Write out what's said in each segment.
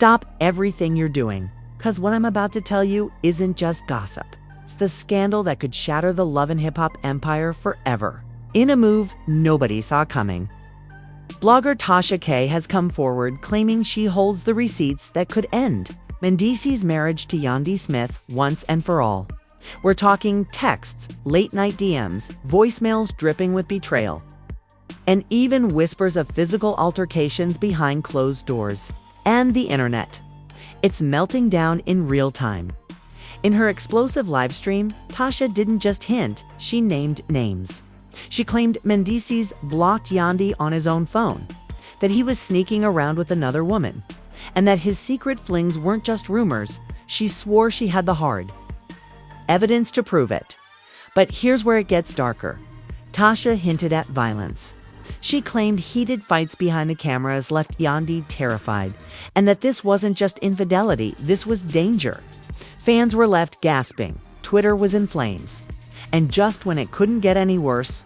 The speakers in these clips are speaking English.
Stop everything you're doing, because what I'm about to tell you isn't just gossip. It's the scandal that could shatter the love and hip-hop empire forever. In a move nobody saw coming. Blogger Tasha K has come forward claiming she holds the receipts that could end Mendeecees' marriage to Yandy Smith once and for all. We're talking texts, late-night DMs, voicemails dripping with betrayal, and even whispers of physical altercations behind closed doors. And the internet. It's melting down in real time. In her explosive livestream, Tasha didn't just hint, she named names. She claimed Mendeecees blocked Yandy on his own phone, that he was sneaking around with another woman, and that his secret flings weren't just rumors. She swore she had the hard evidence to prove it. But here's where it gets darker. Tasha hinted at violence. She claimed heated fights behind the cameras left Yandy terrified, and that this wasn't just infidelity, this was danger. Fans were left gasping, Twitter was in flames. And just when it couldn't get any worse,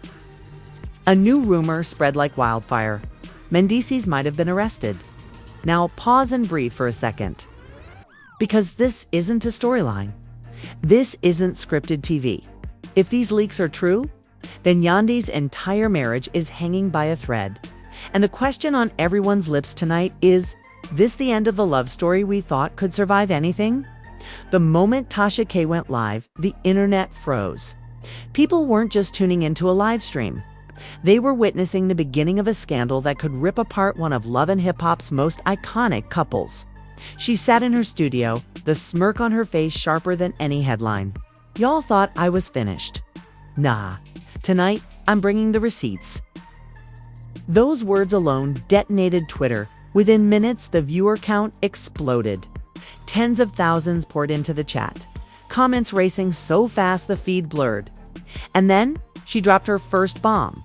a new rumor spread like wildfire. Mendeecees might have been arrested. Now pause and breathe for a second. Because this isn't a storyline. This isn't scripted TV. If these leaks are true, then Yandy's entire marriage is hanging by a thread. And the question on everyone's lips tonight is this the end of the love story we thought could survive anything? The moment Tasha K went live, the internet froze. People weren't just tuning into a live stream. They were witnessing the beginning of a scandal that could rip apart one of love and hip-hop's most iconic couples. She sat in her studio, the smirk on her face sharper than any headline. Y'all thought I was finished. Nah. Tonight, I'm bringing the receipts. Those words alone detonated Twitter. Within minutes, the viewer count exploded. Tens of thousands poured into the chat, comments racing so fast the feed blurred. And then, she dropped her first bomb.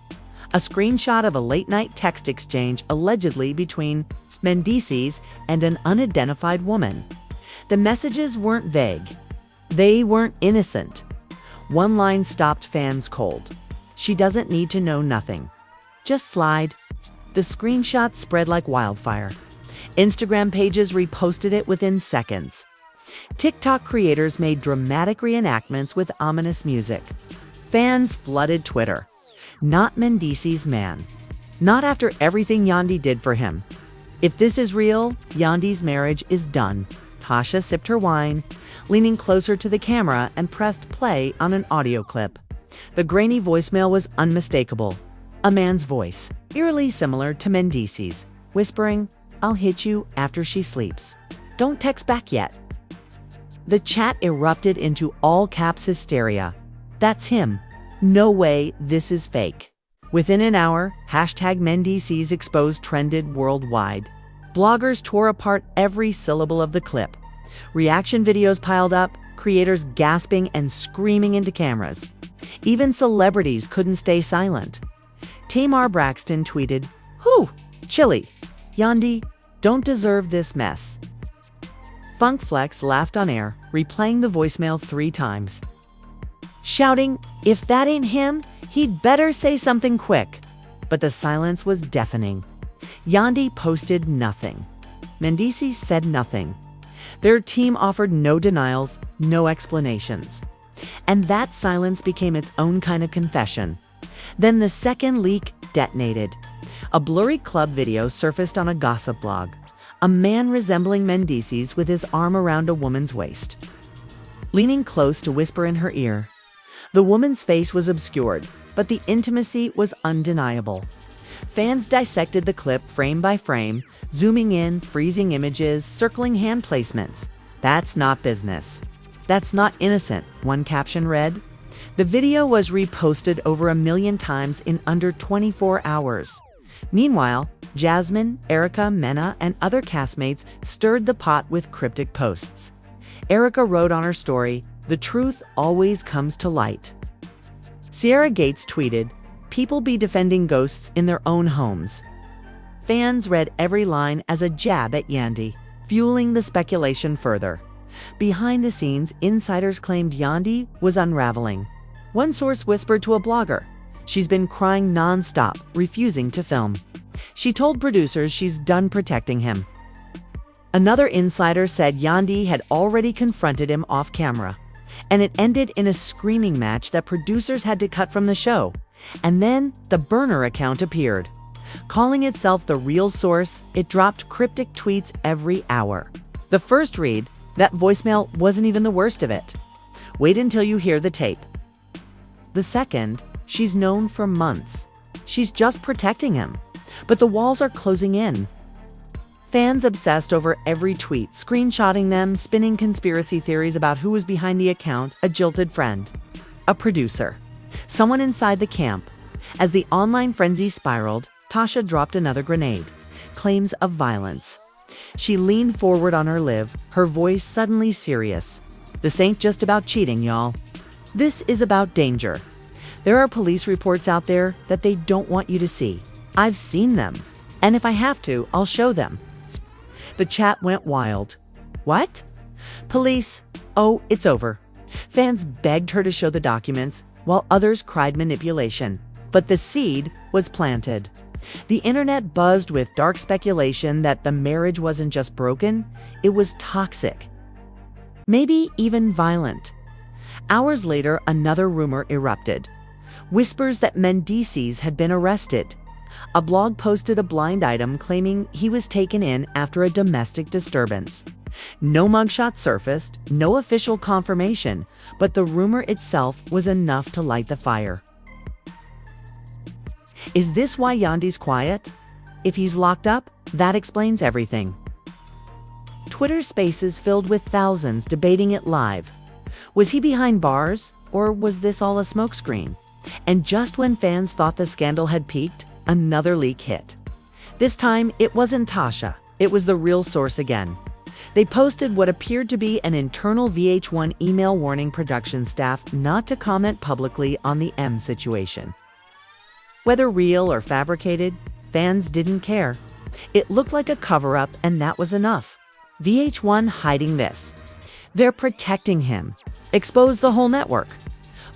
A screenshot of a late-night text exchange allegedly between Mendeecees and an unidentified woman. The messages weren't vague. They weren't innocent. One line stopped fans cold. She doesn't need to know nothing. Just slide. The screenshot spread like wildfire. Instagram pages reposted it within seconds. TikTok creators made dramatic reenactments with ominous music. Fans flooded Twitter. Not Mendeecees, man. Not after everything Yandy did for him. If this is real, Yandy's marriage is done. Tasha sipped her wine, leaning closer to the camera, and pressed play on an audio clip. The grainy voicemail was unmistakable. A man's voice, eerily similar to Mendeecees, whispering, "I'll hit you after she sleeps. Don't text back yet." The chat erupted into all-caps hysteria. That's him. No way, this is fake. Within an hour, #Mendeecees exposed trended worldwide. Bloggers tore apart every syllable of the clip. Reaction videos piled up, creators gasping and screaming into cameras. Even celebrities couldn't stay silent. Tamar Braxton tweeted, "Whew, chilly. Yandy, don't deserve this mess." Funk Flex laughed on air, replaying the voicemail 3 times, shouting, "If that ain't him, he'd better say something quick." But the silence was deafening. Yandy posted nothing. Mendeecees said nothing. Their team offered no denials, no explanations. And that silence became its own kind of confession. Then the second leak detonated. A blurry club video surfaced on a gossip blog. A man resembling Mendeecees with his arm around a woman's waist, leaning close to whisper in her ear. The woman's face was obscured, but the intimacy was undeniable. Fans dissected the clip frame by frame, zooming in, freezing images, circling hand placements. "That's not business. That's not innocent," one caption read. The video was reposted over 1 million times in under 24 hours. Meanwhile, Jasmine, Erica, Mena, and other castmates stirred the pot with cryptic posts. Erica wrote on her story, "The truth always comes to light." Sierra Gates tweeted, "People be defending ghosts in their own homes." Fans read every line as a jab at Yandy, fueling the speculation further. Behind the scenes, insiders claimed Yandy was unraveling. One source whispered to a blogger, "She's been crying non-stop, refusing to film. She told producers she's done protecting him." Another insider said Yandy had already confronted him off camera, and it ended in a screaming match that producers had to cut from the show. And then the burner account appeared. Calling itself the real source, it dropped cryptic tweets every hour. The first read, that voicemail wasn't even the worst of it. Wait until you hear the tape. The second, she's known for months. She's just protecting him. But the walls are closing in. Fans obsessed over every tweet, screenshotting them, spinning conspiracy theories about who was behind the account, a jilted friend, a producer, someone inside the camp. As the online frenzy spiraled, Tasha dropped another grenade, claims of violence. She leaned forward on her live, her voice suddenly serious. This ain't just about cheating, y'all. This is about danger. There are police reports out there that they don't want you to see. I've seen them. And if I have to, I'll show them. The chat went wild. What? Police? Oh, it's over. Fans begged her to show the documents, while others cried manipulation. But the seed was planted. The internet buzzed with dark speculation that the marriage wasn't just broken, it was toxic. Maybe even violent. Hours later, another rumor erupted. Whispers that Mendeecees had been arrested. A blog posted a blind item claiming he was taken in after a domestic disturbance. No mugshot surfaced, no official confirmation, but the rumor itself was enough to light the fire. Is this why Yandy's quiet? If he's locked up, that explains everything. Twitter Spaces filled with thousands debating it live. Was he behind bars, or was this all a smokescreen? And just when fans thought the scandal had peaked, another leak hit. This time, it wasn't Tasha. It was the real source again. They posted what appeared to be an internal VH1 email warning production staff not to comment publicly on the M situation. Whether real or fabricated, fans didn't care. It looked like a cover-up, and that was enough. VH1 hiding this. They're protecting him. Exposed the whole network.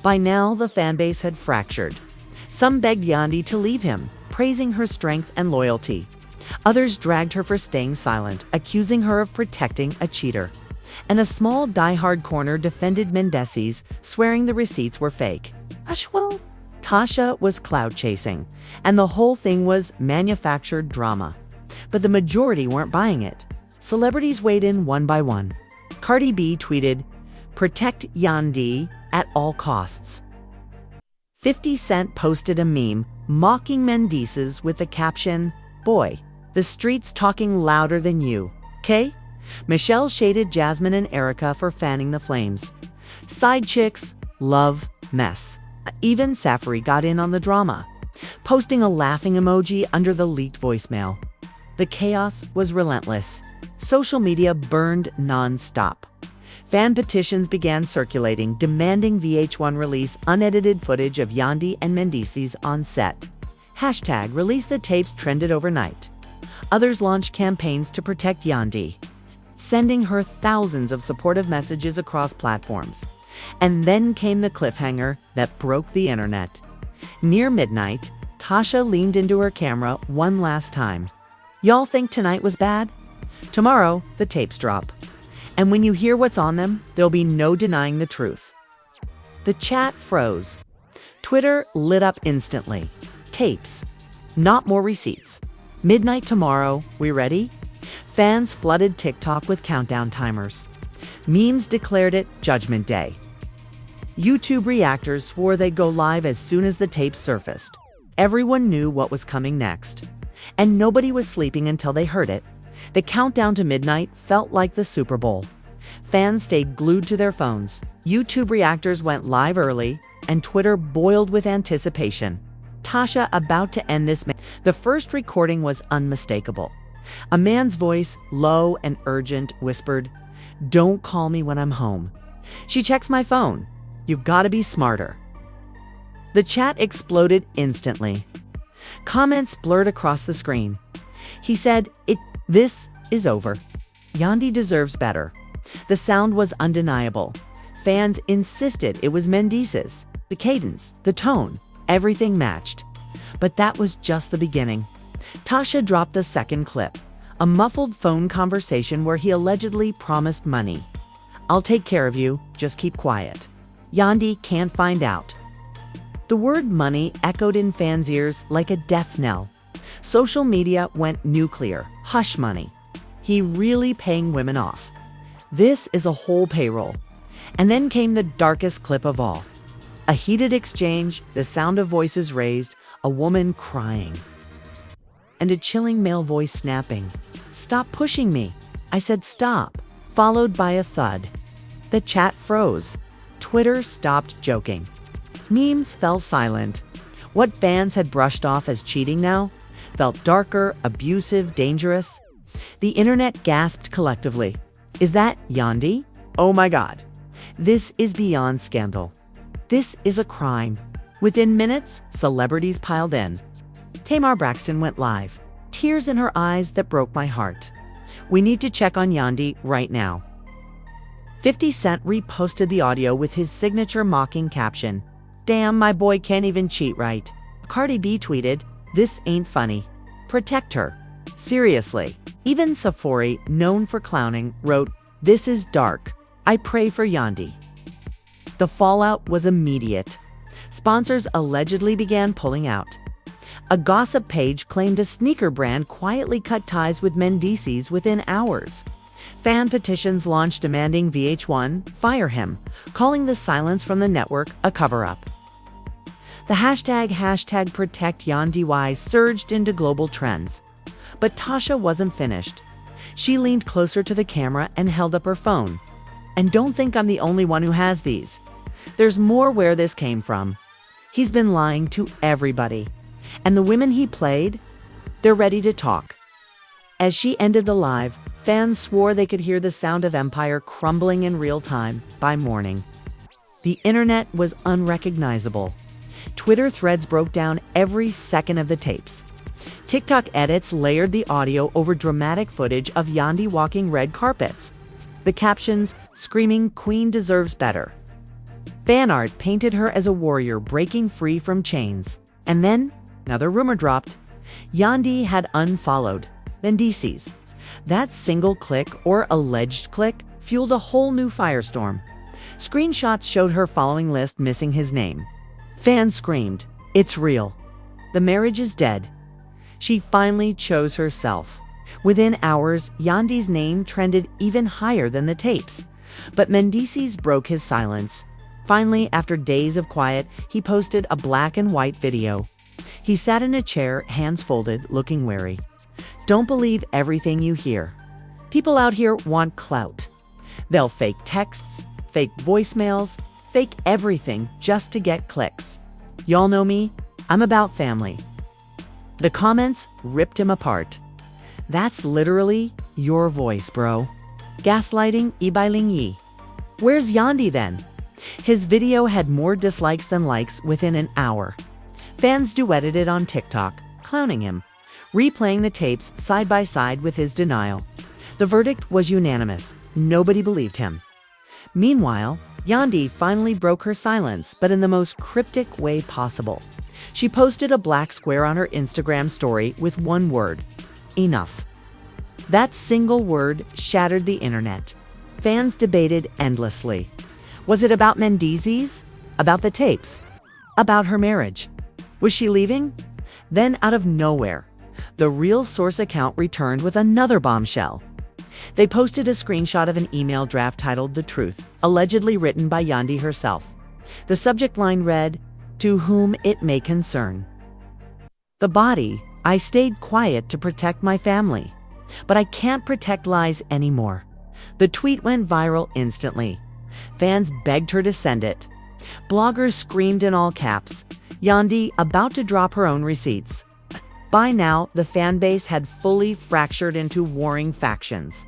By now, the fanbase had fractured. Some begged Yandy to leave him, praising her strength and loyalty. Others dragged her for staying silent, accusing her of protecting a cheater. And a small die-hard corner defended Mendeecees, swearing the receipts were fake. Well, Tasha was cloud chasing, and the whole thing was manufactured drama. But the majority weren't buying it. Celebrities weighed in one by one. Cardi B tweeted, "Protect Yandy at all costs." 50 Cent posted a meme mocking Mendeecees with the caption, "Boy, the street's talking louder than you, okay?" Michelle shaded Jasmine and Erica for fanning the flames. Side chicks, love, mess. Even Safari got in on the drama, posting a laughing emoji under the leaked voicemail. The chaos was relentless. Social media burned non-stop. Fan petitions began circulating, demanding VH1 release unedited footage of Yandy and Mendeecees on set. Hashtag release the tapes trended overnight. Others launched campaigns to protect Yandy, sending her thousands of supportive messages across platforms. And then came the cliffhanger that broke the internet. Near midnight, Tasha leaned into her camera one last time. "Y'all think tonight was bad? Tomorrow, the tapes drop. And when you hear what's on them, there'll be no denying the truth." The chat froze. Twitter lit up instantly. Tapes. Not more receipts. Midnight tomorrow, we ready? Fans flooded TikTok with countdown timers. Memes declared it Judgment Day. YouTube reactors swore they'd go live as soon as the tapes surfaced. Everyone knew what was coming next. And nobody was sleeping until they heard it. The countdown to midnight felt like the Super Bowl. Fans stayed glued to their phones. YouTube reactors went live early, and Twitter boiled with anticipation. Tasha about to end this. The first recording was unmistakable. A man's voice, low and urgent, whispered, "Don't call me when I'm home." She checks my phone. "You've got to be smarter." The chat exploded instantly. Comments blurred across the screen. He said, "This is over. Yandy deserves better." The sound was undeniable. Fans insisted it was Mendeecees. The cadence, the tone, everything matched. But that was just the beginning. Tasha dropped the second clip. a muffled phone conversation where he allegedly promised money. "I'll take care of you, just keep quiet. Yandy can't find out." The word money echoed in fans' ears like a death knell. Social media went nuclear. Hush money. He really paying women off. This is a whole payroll. And then came the darkest clip of all. A heated exchange, the sound of voices raised, a woman crying, and a chilling male voice snapping, "Stop pushing me." I said stop, followed by a thud. The chat froze. Twitter stopped joking. Memes fell silent. What fans had brushed off as cheating now felt darker, abusive, dangerous. The internet gasped collectively. Is that Yandy? Oh my God. This is beyond scandal. This is a crime. Within minutes, celebrities piled in. Tamar Braxton went live, tears in her eyes that broke my heart. "We need to check on Yandy right now." 50 Cent reposted the audio with his signature mocking caption, "Damn, my boy can't even cheat right." Cardi B tweeted, "This ain't funny. Protect her. Seriously." Even Sephora, known for clowning, wrote, "This is dark. I pray for Yandy." The fallout was immediate. Sponsors allegedly began pulling out. A gossip page claimed a sneaker brand quietly cut ties with Mendeecees within hours. Fan petitions launched demanding VH1 fire him, calling the silence from the network a cover-up. The hashtag Protect Yandy surged into global trends. But Tasha wasn't finished. She leaned closer to the camera and held up her phone. "And don't think I'm the only one who has these. There's more where this came from. He's been lying to everybody. And the women he played, they're ready to talk." As she ended the live, fans swore they could hear the sound of empire crumbling in real time by morning. The internet was unrecognizable. Twitter threads broke down every second of the tapes. TikTok edits layered the audio over dramatic footage of Yandy walking red carpets. The captions, screaming, "Queen deserves better." Fan art painted her as a warrior breaking free from chains. And then, another rumor dropped. Yandy had unfollowed Mendeecees. That single click, or alleged click, fueled a whole new firestorm. Screenshots showed her following list missing his name. Fans screamed, "It's real. The marriage is dead." She finally chose herself. Within hours, Yandy's name trended even higher than the tapes. But Mendeecees broke his silence. Finally, after days of quiet, he posted a black and white video. He sat in a chair, hands folded, looking wary. "Don't believe everything you hear. People out here want clout. They'll fake texts, fake voicemails, fake everything just to get clicks. Y'all know me. I'm about family." The comments ripped him apart. "That's literally your voice, bro. Gaslighting ibailing yi. Where's Yandy then?" His video had more dislikes than likes within an hour. Fans duetted it on TikTok, clowning him, replaying the tapes side by side with his denial. The verdict was unanimous. Nobody believed him. Meanwhile, Yandy finally broke her silence, but in the most cryptic way possible. She posted a black square on her Instagram story with one word: enough. That single word shattered the internet. Fans debated endlessly. Was it about Mendeecees? About the tapes? About her marriage? Was she leaving? Then, out of nowhere, the Real Source account returned with another bombshell. They posted a screenshot of an email draft titled "The Truth," allegedly written by Yandy herself. The subject line read, "To whom it may concern." The body: "I stayed quiet to protect my family, but I can't protect lies anymore." The tweet went viral instantly. Fans begged her to send it. Bloggers screamed in all caps, "Yandy about to drop her own receipts." By now, the fan base had fully fractured into warring factions.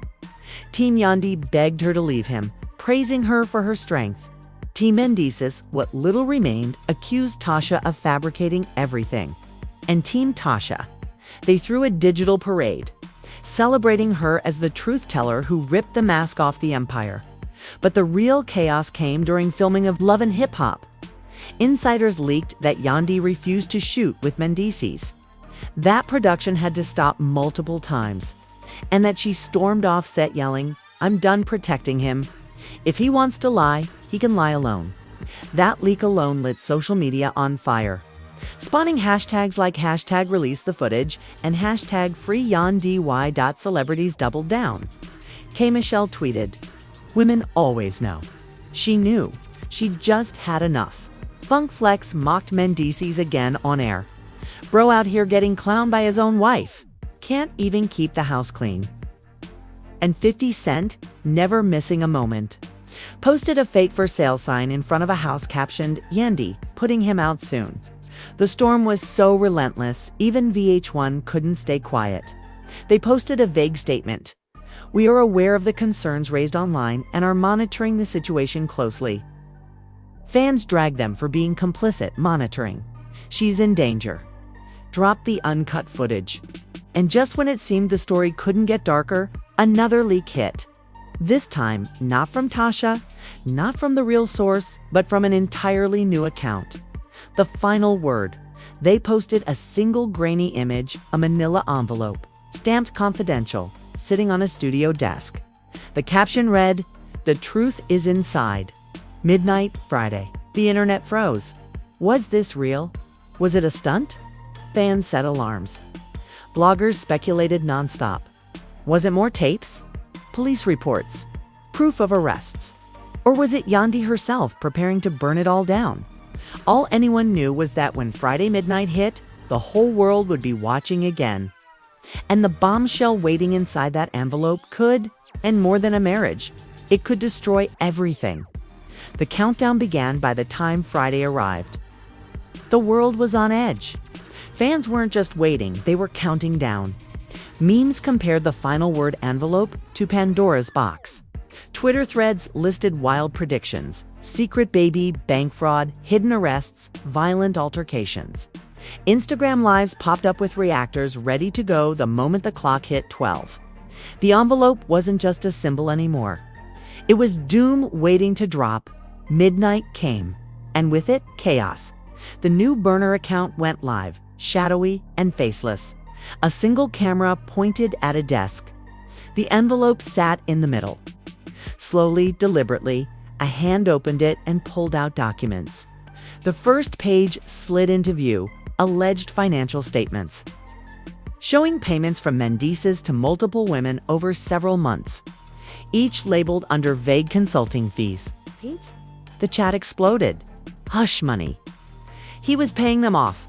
Team Yandy begged her to leave him, praising her for her strength. Team Mendeecees, what little remained, accused Tasha of fabricating everything. And Team Tasha, they threw a digital parade, celebrating her as the truth teller who ripped the mask off the empire. But the real chaos came during filming of Love and Hip Hop. Insiders leaked that Yandy refused to shoot with Mendeecees. That production had to stop multiple times. and that she stormed off set yelling, "I'm done protecting him. If he wants to lie, he can lie alone." That leak alone lit social media on fire, spawning hashtags like hashtag release the footage and hashtag free Yandy. Celebrities doubled down. K. Michelle tweeted, "Women always know." She knew. She just had enough. Funk Flex mocked Mendeecees again on air. Bro out here getting clowned by his own wife. Can't even keep the house clean. And 50 Cent, never missing a moment, posted a fake for sale sign in front of a house captioned Yandy, putting him out soon. The storm was so relentless, even VH1 couldn't stay quiet. They posted a vague statement. "We are aware of the concerns raised online and are monitoring the situation closely." Fans dragged them for being complicit monitoring. "She's in danger." Dropped the uncut footage. And just when it seemed the story couldn't get darker, another leak hit. This time, not from Tasha, not from the real source, but from an entirely new account. The final word. They posted a single grainy image, a manila envelope, stamped confidential, sitting on a studio desk. The caption read, "The truth is inside." Midnight, Friday. The internet froze. Was this real? Was it a stunt? Fans set alarms. Bloggers speculated nonstop. Was it more tapes? Police reports? Proof of arrests? Or was it Yandy herself preparing to burn it all down? All anyone knew was that when Friday midnight hit, the whole world would be watching again. And the bombshell waiting inside that envelope could, and more than a marriage, it could destroy everything. The countdown began by the time Friday arrived. The world was on edge. Fans weren't just waiting, they were counting down. Memes compared the final word envelope to Pandora's box. Twitter threads listed wild predictions: secret baby, bank fraud, hidden arrests, violent altercations. Instagram lives popped up with reactors ready to go the moment the clock hit 12. The envelope wasn't just a symbol anymore. It was doom waiting to drop. Midnight came, and with it, chaos. The new burner account went live, shadowy and faceless. A single camera pointed at a desk. The envelope sat in the middle. Slowly, deliberately, a hand opened it and pulled out documents. The first page slid into view, alleged financial statements, showing payments from Mendeecees to multiple women over several months, each labeled under vague consulting fees. The chat exploded. Hush money. He was paying them off.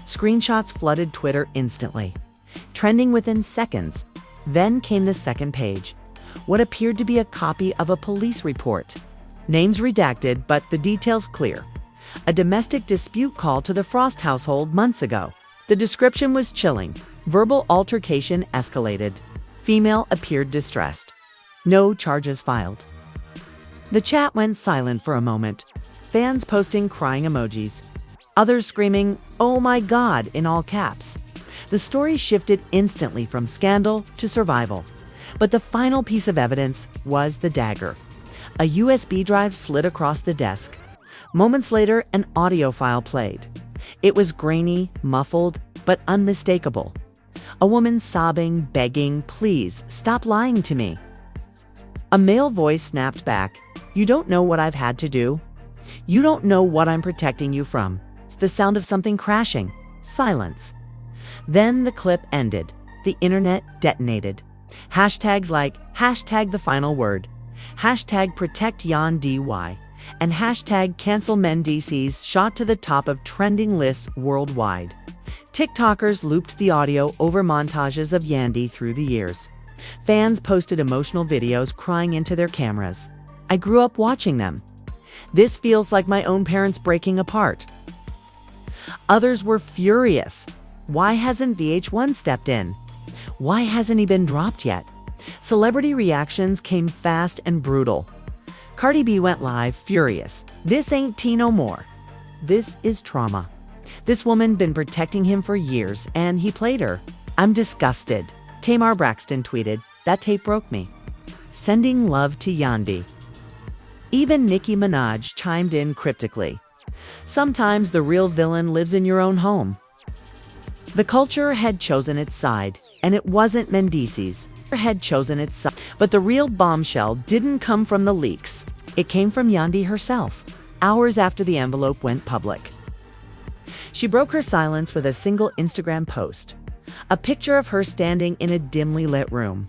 Screenshots flooded Twitter instantly, trending within seconds. Then came the second page, what appeared to be a copy of a police report. Names redacted, but the details clear. A domestic dispute call to the Frost household months ago. The description was chilling. Verbal altercation escalated. Female appeared distressed. No charges filed. The chat went silent for a moment. Fans posting crying emojis. Others screaming, "Oh my God," in all caps. The story shifted instantly from scandal to survival. But the final piece of evidence was the dagger. A USB drive slid across the desk. Moments later, an audio file played. It was grainy, muffled, but unmistakable. A woman sobbing, begging, "Please, stop lying to me." A male voice snapped back, "You don't know what I've had to do. You don't know what I'm protecting you from." It's the sound of something crashing. Silence. Then the clip ended. The internet detonated. Hashtags like hashtag the final word, hashtag protect Yandy, and hashtag cancel Mendeecees shot to the top of trending lists worldwide. TikTokers looped the audio over montages of Yandy through the years. Fans posted emotional videos crying into their cameras. "I grew up watching them. This feels like my own parents breaking apart." Others were furious. Why hasn't VH1 stepped in? Why hasn't he been dropped yet? Celebrity reactions came fast and brutal. Cardi B went live furious. "This ain't tea no more. This is trauma. This woman been protecting him for years and he played her. I'm disgusted." Tamar Braxton tweeted, "That tape broke me." Sending love to Yandy. Even Nicki Minaj chimed in cryptically. "Sometimes the real villain lives in your own home." The culture had chosen its side, and it wasn't Mendeecees. had chosen its side. But the real bombshell didn't come from the leaks. It came from Yandy herself, hours after the envelope went public. She broke her silence with a single Instagram post, a picture of her standing in a dimly lit room.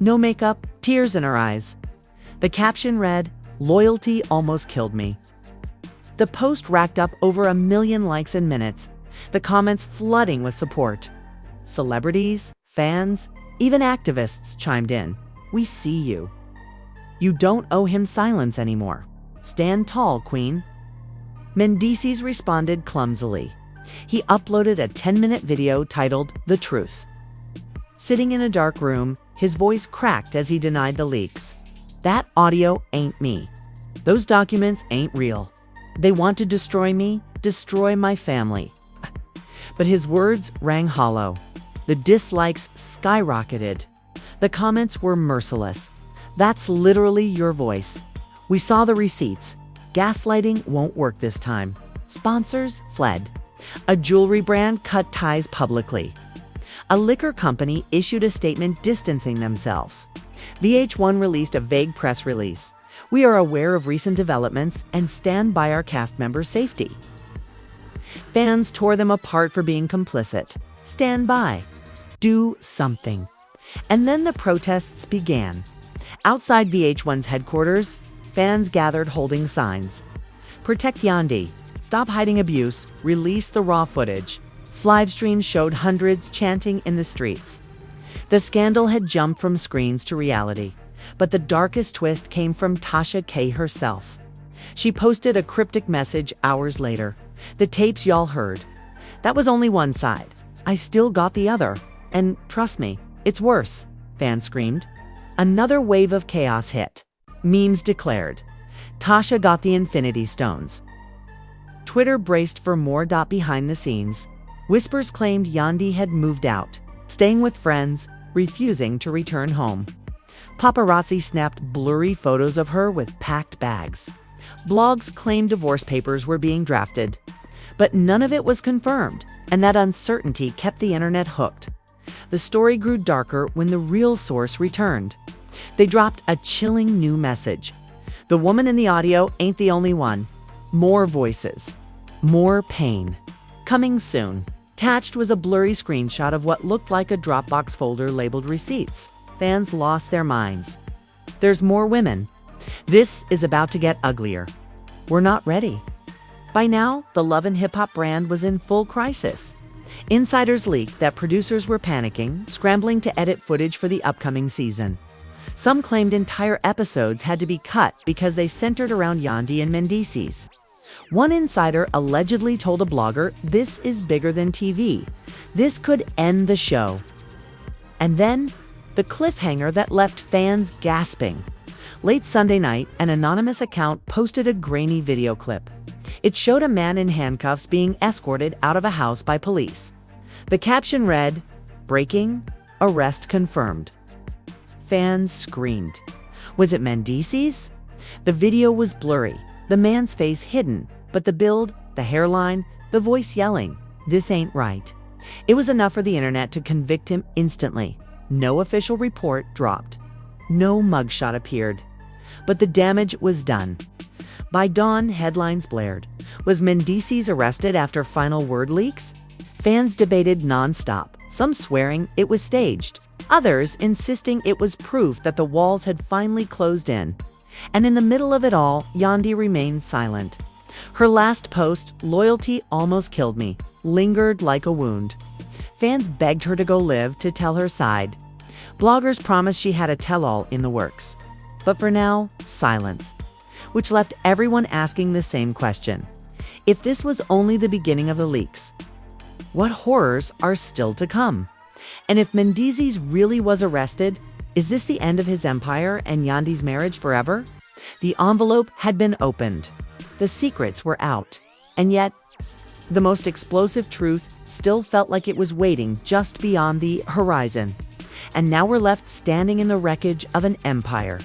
No makeup, tears in her eyes. The caption read, "Loyalty almost killed me." The post racked up over 1 million likes in minutes, the comments flooding with support. Celebrities, fans, even activists chimed in. "We see you. You don't owe him silence anymore. Stand tall, Queen." Mendeecees responded clumsily. He uploaded a 10-minute video titled "The Truth." Sitting in a dark room, his voice cracked as he denied the leaks. "That audio ain't me. Those documents ain't real. They want to destroy me, destroy my family." But his words rang hollow. The dislikes skyrocketed. The comments were merciless. "That's literally your voice. We saw the receipts. Gaslighting won't work this time." Sponsors fled. A jewelry brand cut ties publicly. A liquor company issued a statement distancing themselves. VH1 released a vague press release. "We are aware of recent developments and stand by our cast members' safety." Fans tore them apart for being complicit. Stand by. Do something. And then the protests began. Outside VH1's headquarters, fans gathered holding signs. "Protect Yandy. Stop hiding abuse. Release the raw footage." Live streams showed hundreds chanting in the streets. The scandal had jumped from screens to reality, but the darkest twist came from Tasha K herself. She posted a cryptic message hours later. "The tapes y'all heard. That was only one side. I still got the other. And trust me, it's worse," fans screamed. Another wave of chaos hit. Memes declared, "Tasha got the Infinity Stones." Twitter braced for more. Behind the scenes, whispers claimed Yandy had moved out, staying with friends, refusing to return home. Paparazzi snapped blurry photos of her with packed bags. Blogs claimed divorce papers were being drafted. But none of it was confirmed, and that uncertainty kept the internet hooked. The story grew darker when the real source returned. They dropped a chilling new message. The woman in the audio ain't the only one. More voices. More pain. Coming soon. Attached was a blurry screenshot of what looked like a Dropbox folder labeled receipts. Fans lost their minds. There's more women. This is about to get uglier. We're not ready. By now, the Love and Hip Hop brand was in full crisis. Insiders leaked that producers were panicking, scrambling to edit footage for the upcoming season. Some claimed entire episodes had to be cut because they centered around Yandy and Mendeecees. One insider allegedly told a blogger, "This is bigger than TV. This could end the show." And then, the cliffhanger that left fans gasping. Late Sunday night, an anonymous account posted a grainy video clip. It showed a man in handcuffs being escorted out of a house by police. The caption read, "Breaking, arrest confirmed." Fans screamed. Was it Mendeecees? The video was blurry, the man's face hidden, but the build, the hairline, the voice yelling, "This ain't right." It was enough for the internet to convict him instantly. No official report dropped. No mugshot appeared. But the damage was done. By dawn, headlines blared. Was Mendeecees arrested after final word leaks? Fans debated nonstop, some swearing it was staged, others insisting it was proof that the walls had finally closed in. And in the middle of it all, Yandy remained silent. Her last post, "Loyalty almost killed me," lingered like a wound. Fans begged her to go live, to tell her side. Bloggers promised she had a tell-all in the works. But for now, silence. Which left everyone asking the same question. If this was only the beginning of the leaks, what horrors are still to come? And if Mendeecees really was arrested, is this the end of his empire and Yandy's marriage forever? The envelope had been opened. The secrets were out. And yet, the most explosive truth still felt like it was waiting just beyond the horizon. And now we're left standing in the wreckage of an empire.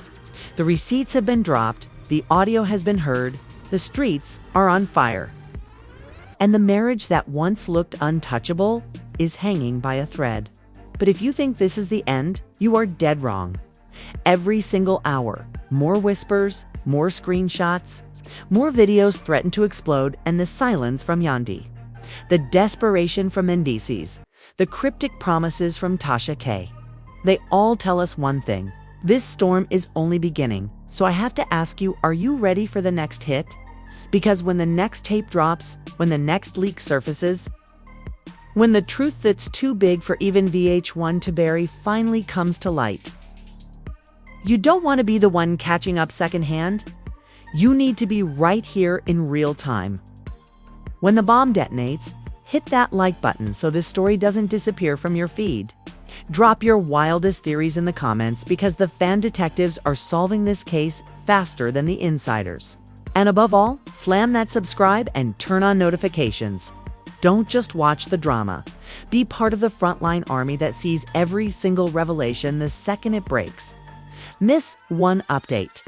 The receipts have been dropped, the audio has been heard, the streets are on fire. And the marriage that once looked untouchable is hanging by a thread. But if you think this is the end, you are dead wrong. Every single hour, more whispers, more screenshots, more videos threaten to explode, and the silence from Yandy. The desperation from Mendeecees, the cryptic promises from Tasha K. They all tell us one thing: this storm is only beginning. So I have to ask you, are you ready for the next hit? Because when the next tape drops, when the next leak surfaces, when the truth that's too big for even VH1 to bury finally comes to light, you don't want to be the one catching up secondhand. You need to be right here in real time. When the bomb detonates, hit that like button so this story doesn't disappear from your feed. Drop your wildest theories in the comments, because the fan detectives are solving this case faster than the insiders. And above all, slam that subscribe and turn on notifications. Don't just watch the drama. Be part of the frontline army that sees every single revelation the second it breaks. Miss one update,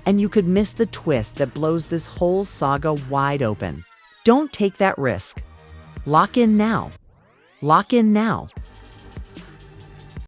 and you could miss the twist that blows this whole saga wide open. Don't take that risk. Lock in now. Lock in now.